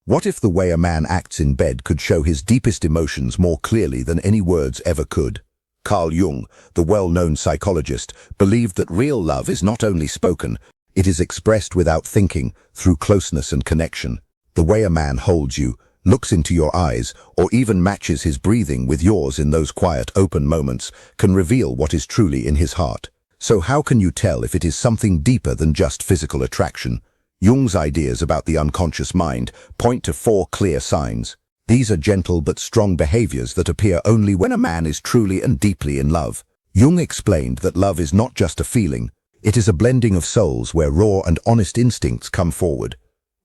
What if the way a man acts in bed could show his deepest emotions more clearly than any words ever could? Carl Jung, the well-known psychologist, believed that real love is not only spoken, it is expressed without thinking, through closeness and connection. The way a man holds you, looks into your eyes, or even matches his breathing with yours in those quiet, open moments, can reveal what is truly in his heart. So how can you tell if it is something deeper than just physical attraction? Jung's ideas about the unconscious mind point to 4 clear signs. These are gentle but strong behaviors that appear only when a man is truly and deeply in love. Jung explained that love is not just a feeling, it is a blending of souls where raw and honest instincts come forward.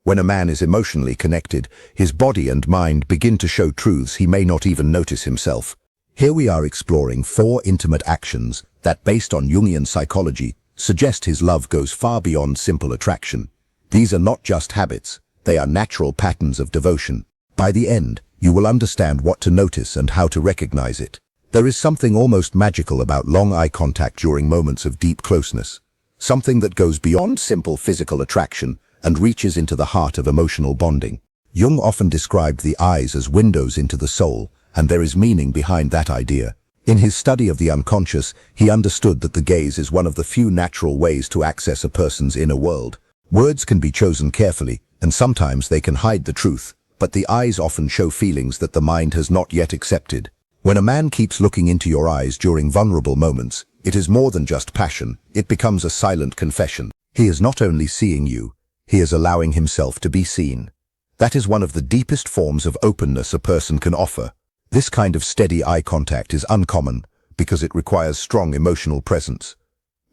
When a man is emotionally connected, his body and mind begin to show truths he may not even notice himself. Here we are exploring 4 intimate actions that, based on Jungian psychology, suggest his love goes far beyond simple attraction. These are not just habits, they are natural patterns of devotion. By the end, you will understand what to notice and how to recognize it. There is something almost magical about long eye contact during moments of deep closeness. Something that goes beyond simple physical attraction and reaches into the heart of emotional bonding. Jung often described the eyes as windows into the soul, and there is meaning behind that idea. In his study of the unconscious, he understood that the gaze is one of the few natural ways to access a person's inner world. Words can be chosen carefully, and sometimes they can hide the truth, but the eyes often show feelings that the mind has not yet accepted. When a man keeps looking into your eyes during vulnerable moments, it is more than just passion, it becomes a silent confession. He is not only seeing you, he is allowing himself to be seen. That is one of the deepest forms of openness a person can offer. This kind of steady eye contact is uncommon because it requires strong emotional presence.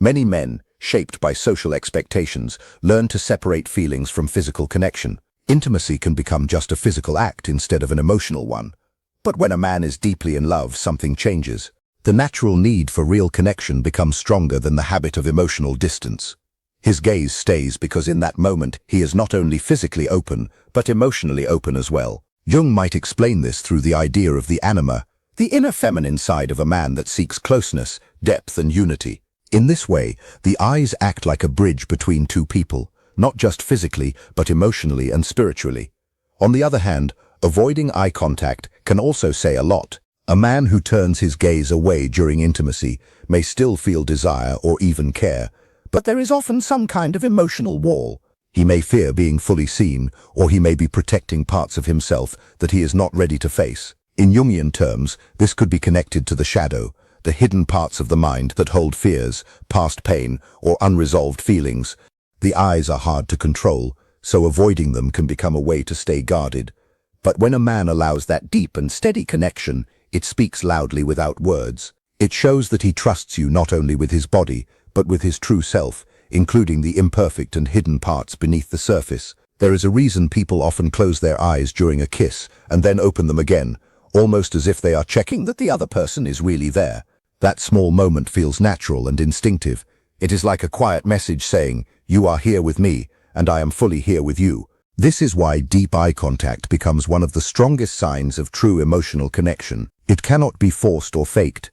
Many men, shaped by social expectations, learn to separate feelings from physical connection. Intimacy can become just a physical act instead of an emotional one. But when a man is deeply in love, something changes. The natural need for real connection becomes stronger than the habit of emotional distance. His gaze stays because in that moment he is not only physically open, but emotionally open as well. Jung might explain this through the idea of the anima, the inner feminine side of a man that seeks closeness, depth and unity. In this way, the eyes act like a bridge between 2 people, not just physically, but emotionally and spiritually. On the other hand, avoiding eye contact can also say a lot. A man who turns his gaze away during intimacy may still feel desire or even care, but there is often some kind of emotional wall. He may fear being fully seen, or he may be protecting parts of himself that he is not ready to face. In Jungian terms, this could be connected to the shadow, the hidden parts of the mind that hold fears, past pain, or unresolved feelings. The eyes are hard to control, so avoiding them can become a way to stay guarded. But when a man allows that deep and steady connection, it speaks loudly without words. It shows that he trusts you not only with his body, but with his true self, including the imperfect and hidden parts beneath the surface. There is a reason people often close their eyes during a kiss and then open them again, almost as if they are checking that the other person is really there. That small moment feels natural and instinctive. It is like a quiet message saying, "You are here with me, and I am fully here with you." This is why deep eye contact becomes one of the strongest signs of true emotional connection. It cannot be forced or faked.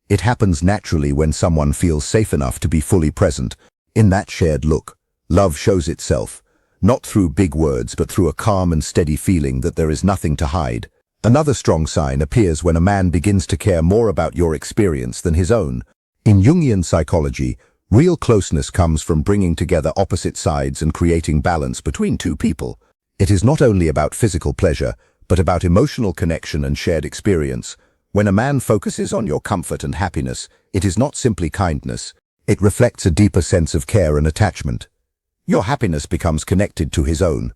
It happens naturally when someone feels safe enough to be fully present. In that shared look, love shows itself, not through big words but through a calm and steady feeling that there is nothing to hide. Another strong sign appears when a man begins to care more about your experience than his own. In Jungian psychology, real closeness comes from bringing together opposite sides and creating balance between 2 people. It is not only about physical pleasure, but about emotional connection and shared experience. When a man focuses on your comfort and happiness, it is not simply kindness. It reflects a deeper sense of care and attachment. Your happiness becomes connected to his own.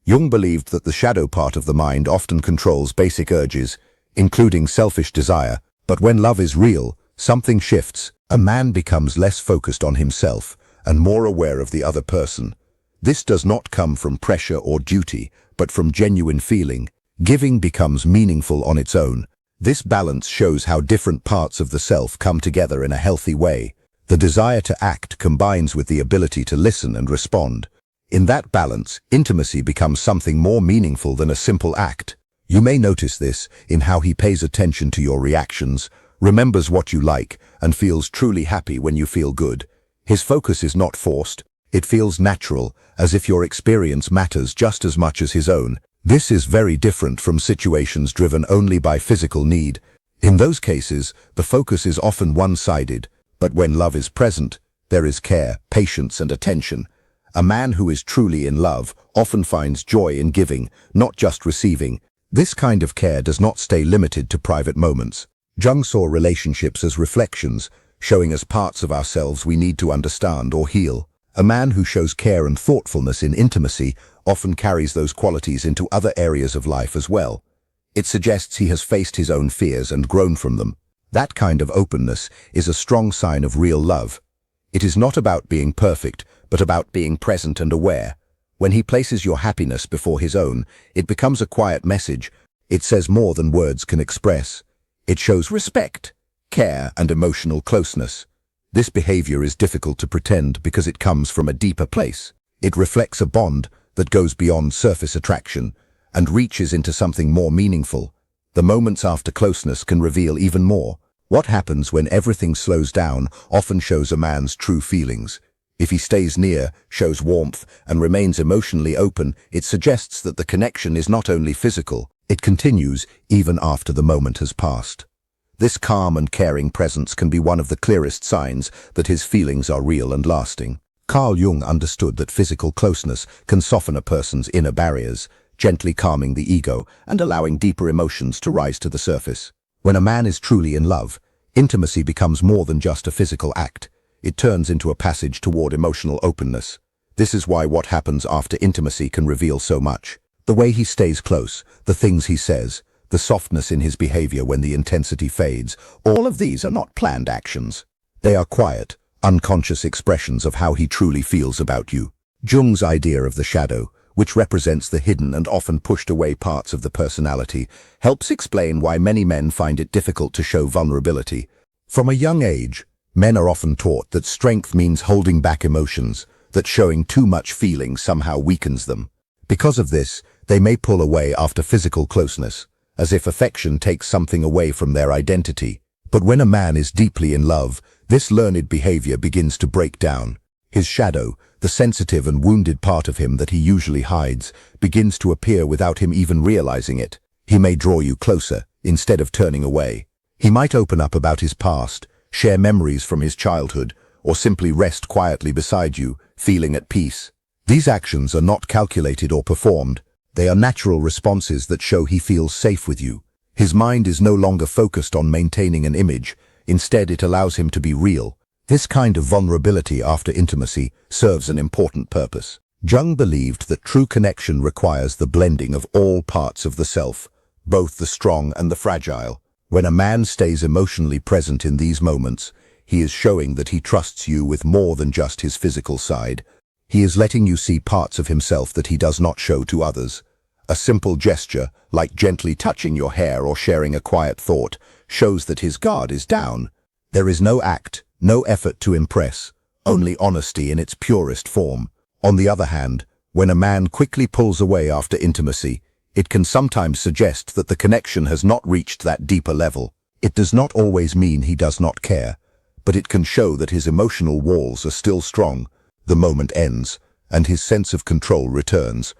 Jung believed that the shadow part of the mind often controls basic urges, including selfish desire. But when love is real, something shifts. A man becomes less focused on himself and more aware of the other person. This does not come from pressure or duty, but from genuine feeling. Giving becomes meaningful on its own. This balance shows how different parts of the self come together in a healthy way. The desire to act combines with the ability to listen and respond. In that balance, intimacy becomes something more meaningful than a simple act. You may notice this in how he pays attention to your reactions, remembers what you like, and feels truly happy when you feel good. His focus is not forced. It feels natural, as if your experience matters just as much as his own. This is very different from situations driven only by physical need. In those cases, the focus is often one-sided, but when love is present, there is care, patience, and attention. A man who is truly in love often finds joy in giving, not just receiving. This kind of care does not stay limited to private moments. Jung saw relationships as reflections, showing us parts of ourselves we need to understand or heal. A man who shows care and thoughtfulness in intimacy often carries those qualities into other areas of life as well. It suggests he has faced his own fears and grown from them. That kind of openness is a strong sign of real love. It is not about being perfect, but about being present and aware. When he places your happiness before his own, it becomes a quiet message. It says more than words can express. It shows respect, care, and emotional closeness. This behavior is difficult to pretend because it comes from a deeper place. It reflects a bond that goes beyond surface attraction and reaches into something more meaningful. The moments after closeness can reveal even more. What happens when everything slows down often shows a man's true feelings. If he stays near, shows warmth, and remains emotionally open, it suggests that the connection is not only physical, it continues even after the moment has passed. This calm and caring presence can be one of the clearest signs that his feelings are real and lasting. Carl Jung understood that physical closeness can soften a person's inner barriers, gently calming the ego and allowing deeper emotions to rise to the surface. When a man is truly in love, intimacy becomes more than just a physical act. It turns into a passage toward emotional openness. This is why what happens after intimacy can reveal so much. The way he stays close, the things he says, the softness in his behavior when the intensity fades, all of these are not planned actions. They are quiet, unconscious expressions of how he truly feels about you. Jung's idea of the shadow, which represents the hidden and often pushed away parts of the personality, helps explain why many men find it difficult to show vulnerability. From a young age, men are often taught that strength means holding back emotions, that showing too much feeling somehow weakens them. Because of this, they may pull away after physical closeness, as if affection takes something away from their identity. But when a man is deeply in love, this learned behavior begins to break down. His shadow, the sensitive and wounded part of him that he usually hides, begins to appear without him even realizing it. He may draw you closer, instead of turning away. He might open up about his past, share memories from his childhood, or simply rest quietly beside you, feeling at peace. These actions are not calculated or performed. They are natural responses that show he feels safe with you. His mind is no longer focused on maintaining an image. Instead, it allows him to be real. This kind of vulnerability after intimacy serves an important purpose. Jung believed that true connection requires the blending of all parts of the self, both the strong and the fragile. When a man stays emotionally present in these moments, he is showing that he trusts you with more than just his physical side. He is letting you see parts of himself that he does not show to others. A simple gesture, like gently touching your hair or sharing a quiet thought, shows that his guard is down. There is no act, no effort to impress, only honesty in its purest form. On the other hand, when a man quickly pulls away after intimacy, it can sometimes suggest that the connection has not reached that deeper level. It does not always mean he does not care, but it can show that his emotional walls are still strong. The moment ends, and his sense of control returns.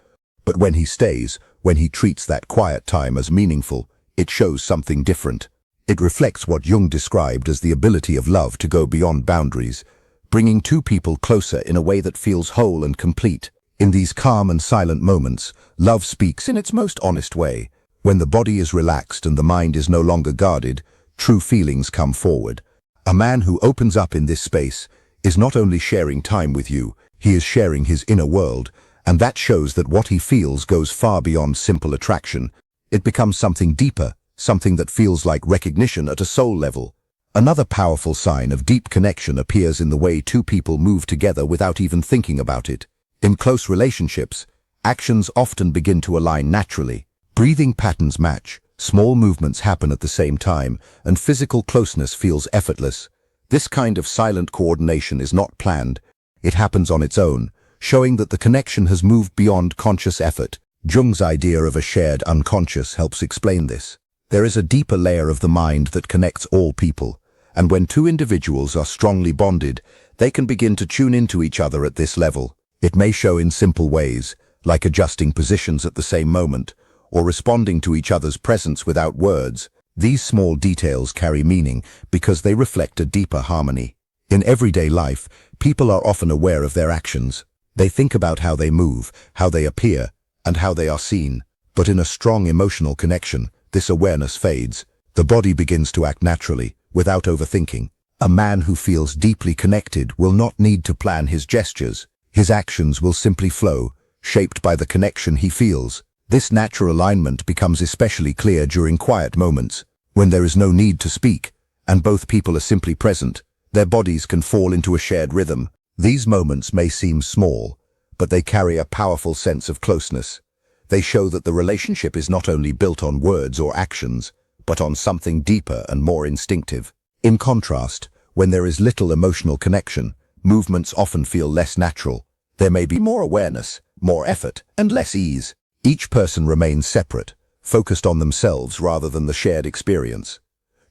But when he stays, when he treats that quiet time as meaningful, it shows something different. It reflects what Jung described as the ability of love to go beyond boundaries, bringing two people closer in a way that feels whole and complete. In these calm and silent moments, love speaks in its most honest way. When the body is relaxed and the mind is no longer guarded, true feelings come forward. A man who opens up in this space is not only sharing time with you, he is sharing his inner world, and that shows that what he feels goes far beyond simple attraction. It becomes something deeper, something that feels like recognition at a soul level. Another powerful sign of deep connection appears in the way two people move together without even thinking about it. In close relationships, actions often begin to align naturally. Breathing patterns match, small movements happen at the same time, and physical closeness feels effortless. This kind of silent coordination is not planned. It happens on its own, showing that the connection has moved beyond conscious effort. Jung's idea of a shared unconscious helps explain this. There is a deeper layer of the mind that connects all people, and when two individuals are strongly bonded, they can begin to tune into each other at this level. It may show in simple ways, like adjusting positions at the same moment, or responding to each other's presence without words. These small details carry meaning because they reflect a deeper harmony. In everyday life, people are often aware of their actions. They think about how they move, how they appear, and how they are seen. But in a strong emotional connection, this awareness fades. The body begins to act naturally, without overthinking. A man who feels deeply connected will not need to plan his gestures. His actions will simply flow, shaped by the connection he feels. This natural alignment becomes especially clear during quiet moments, when there is no need to speak, and both people are simply present. Their bodies can fall into a shared rhythm. These moments may seem small, but they carry a powerful sense of closeness. They show that the relationship is not only built on words or actions, but on something deeper and more instinctive. In contrast, when there is little emotional connection, movements often feel less natural. There may be more awareness, more effort, and less ease. Each person remains separate, focused on themselves rather than the shared experience.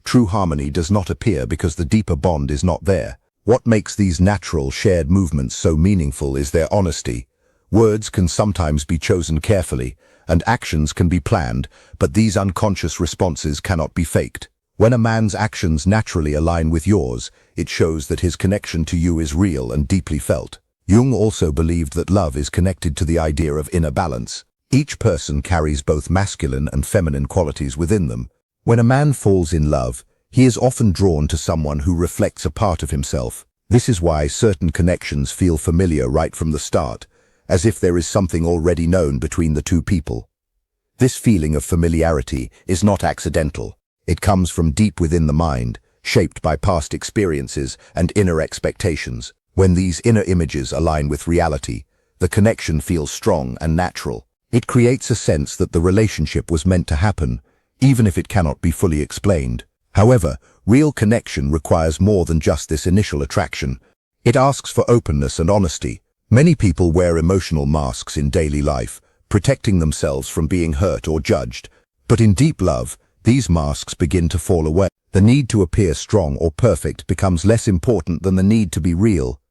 True harmony does not appear because the deeper bond is not there. What makes these natural, shared movements so meaningful is their honesty. Words can sometimes be chosen carefully, and actions can be planned, but these unconscious responses cannot be faked. When a man's actions naturally align with yours, it shows that his connection to you is real and deeply felt. Jung also believed that love is connected to the idea of inner balance. Each person carries both masculine and feminine qualities within them. When a man falls in love, he is often drawn to someone who reflects a part of himself. This is why certain connections feel familiar right from the start, as if there is something already known between the two people. This feeling of familiarity is not accidental. It comes from deep within the mind, shaped by past experiences and inner expectations. When these inner images align with reality, the connection feels strong and natural. It creates a sense that the relationship was meant to happen, even if it cannot be fully explained. However, real connection requires more than just this initial attraction. It asks for openness and honesty. Many people wear emotional masks in daily life, protecting themselves from being hurt or judged. But in deep love, these masks begin to fall away. The need to appear strong or perfect becomes less important than the need to be real.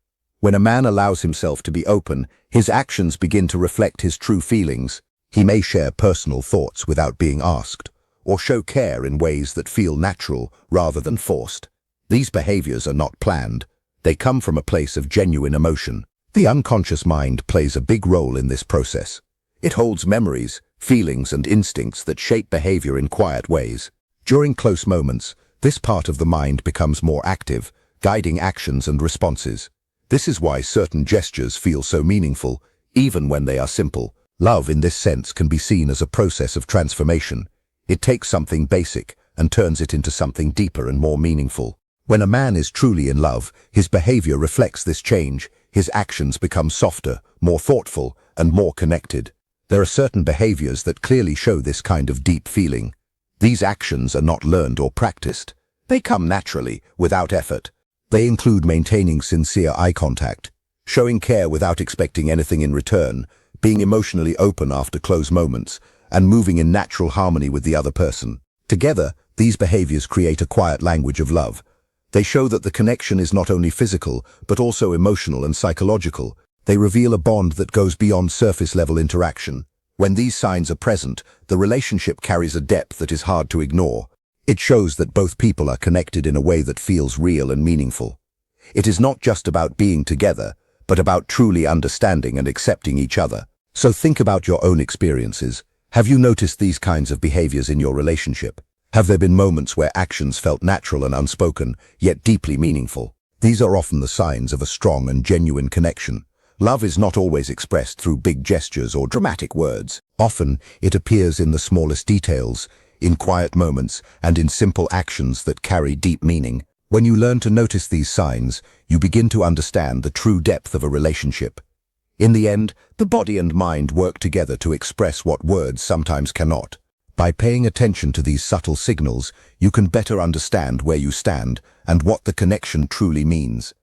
When a man allows himself to be open, his actions begin to reflect his true feelings. He may share personal thoughts without being asked, or show care in ways that feel natural rather than forced. These behaviors are not planned. They come from a place of genuine emotion. The unconscious mind plays a big role in this process. It holds memories, feelings, and instincts that shape behavior in quiet ways. During close moments, this part of the mind becomes more active, guiding actions and responses. This is why certain gestures feel so meaningful, even when they are simple. Love in this sense can be seen as a process of transformation. It takes something basic and turns it into something deeper and more meaningful. When a man is truly in love, his behavior reflects this change. His actions become softer, more thoughtful, and more connected. There are certain behaviors that clearly show this kind of deep feeling. These actions are not learned or practiced. They come naturally, without effort. They include maintaining sincere eye contact, showing care without expecting anything in return, being emotionally open after close moments, and moving in natural harmony with the other person. Together, these behaviors create a quiet language of love. They show that the connection is not only physical, but also emotional and psychological. They reveal a bond that goes beyond surface-level interaction. When these signs are present, the relationship carries a depth that is hard to ignore. It shows that both people are connected in a way that feels real and meaningful. It is not just about being together, but about truly understanding and accepting each other. So think about your own experiences. Have you noticed these kinds of behaviors in your relationship? Have there been moments where actions felt natural and unspoken, yet deeply meaningful? These are often the signs of a strong and genuine connection. Love is not always expressed through big gestures or dramatic words. Often, it appears in the smallest details, in quiet moments, and in simple actions that carry deep meaning. When you learn to notice these signs, you begin to understand the true depth of a relationship. In the end, the body and mind work together to express what words sometimes cannot. By paying attention to these subtle signals, you can better understand where you stand and what the connection truly means.